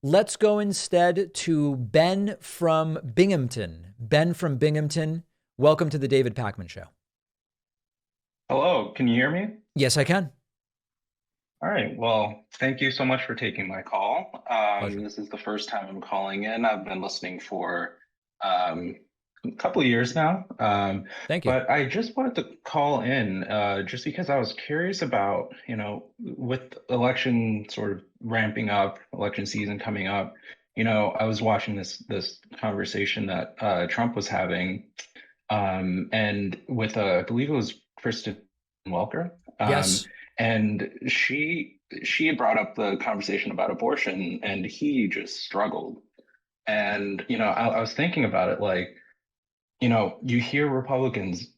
Let's go instead to Ben from Binghamton. Ben from Binghamton, welcome to the David Pakman Show. Hello, can you hear me? Yes, I can. All right. Well, thank you so much for taking my call. Pleasure. This is the first time I'm calling in. I've been listening for um, a couple of years now. Thank you. But I just wanted to call in just because I was curious about, with election sort of ramping up, election season coming up, I was watching this conversation that Trump was having, and with I believe it was Kristen Welker. Yes. And she had brought up the conversation about abortion, and he just struggled. And I was thinking about it, like, you hear Republicans,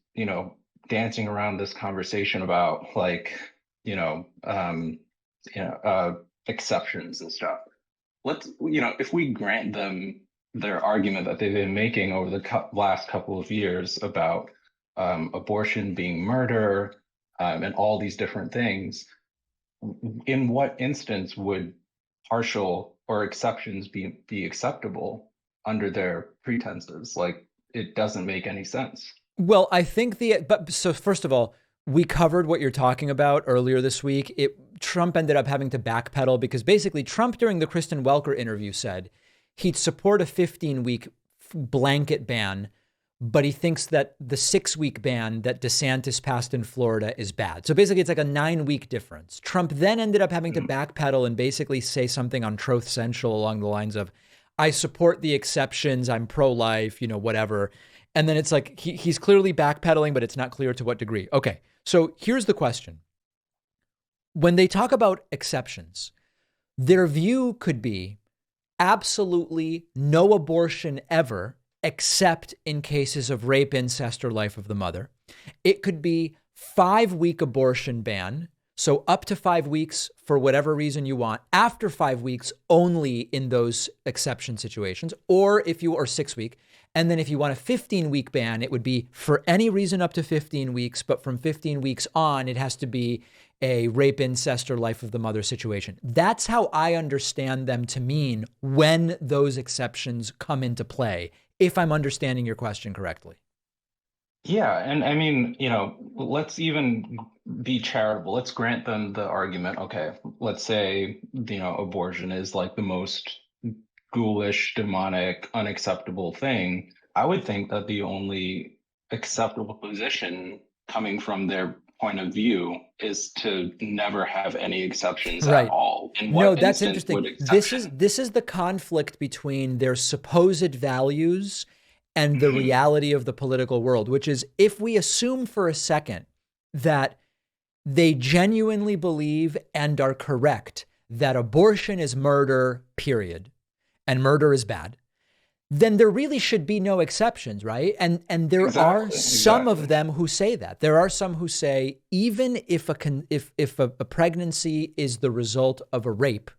dancing around this conversation about like, you know, um, exceptions and stuff. If we grant them their argument that they've been making over the last couple of years about abortion being murder, and all these different things, in what instance would partial or exceptions be acceptable under their pretenses? Like, it doesn't make any sense. Well, I think but so first of all, we covered what you're talking about earlier this week. Trump ended up having to backpedal because basically Trump during the Kristen Welker interview said he'd support a 15-week blanket ban, but he thinks that the 6-week ban that DeSantis passed in Florida is bad. So basically it's like a 9-week difference. Trump then ended up having to Mm. backpedal and basically say something on Truth Central along the lines of, I support the exceptions, I'm pro-life, whatever. And then it's like he's clearly backpedaling, but it's not clear to what degree. Okay, so here's the question. When they talk about exceptions, their view could be absolutely no abortion ever, except in cases of rape, incest, or life of the mother. It could be 5-week abortion ban. So up to 5 weeks for whatever reason you want. After 5 weeks, only in those exception situations, or if you are 6-week. And then if you want a 15-week ban, it would be for any reason up to 15 weeks. But from 15 weeks on, it has to be a rape, incest, or life of the mother situation. That's how I understand them to mean when those exceptions come into play, if I'm understanding your question correctly. Yeah, and I mean, let's even be charitable. Let's grant them the argument. Okay, let's say, abortion is like the most ghoulish, demonic, unacceptable thing. I would think that the only acceptable position coming from their point of view is to never have any exceptions at Right. all. In No, what that's instance interesting. would This is exception? this is the conflict between their supposed values and the Mhm. reality of the political world, which is if we assume for a second that they genuinely believe and are correct that abortion is murder, period, and murder is bad, then there really should be no exceptions, right? And there are Exactly, some of exactly. them who say that. There are some who say even if a pregnancy is the result of a rape,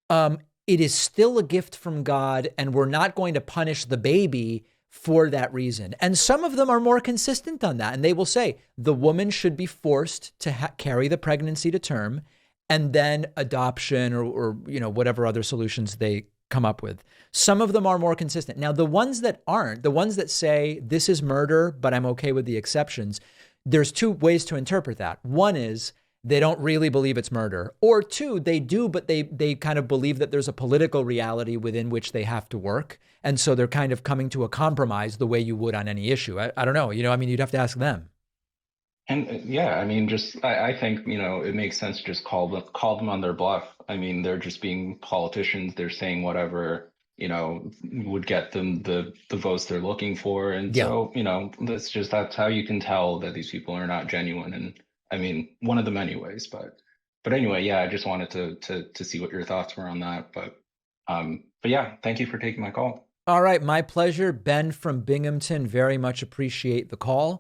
it is still a gift from God, and we're not going to punish the baby for that reason. And some of them are more consistent on that, and they will say the woman should be forced to carry the pregnancy to term, and then adoption or whatever other solutions they come up with. Some of them are more consistent. Now, the ones that aren't, the ones that say this is murder, but I'm okay with the exceptions, there's two ways to interpret that. One is they don't really believe it's murder. Or two, they do, but they kind of believe that there's a political reality within which they have to work. And so they're kind of coming to a compromise the way you would on any issue. I don't know. I mean, you'd have to ask them. And yeah, I mean, just I think, it makes sense to just call them on their bluff. I mean, they're just being politicians. They're saying whatever, would get them the votes they're looking for. And Yeah. so, that's how you can tell that these people are not genuine. And I mean, one of the many ways, but anyway, yeah, I just wanted to see what your thoughts were on that. But yeah, thank you for taking my call. All right. My pleasure. Ben from Binghamton. Very much appreciate the call.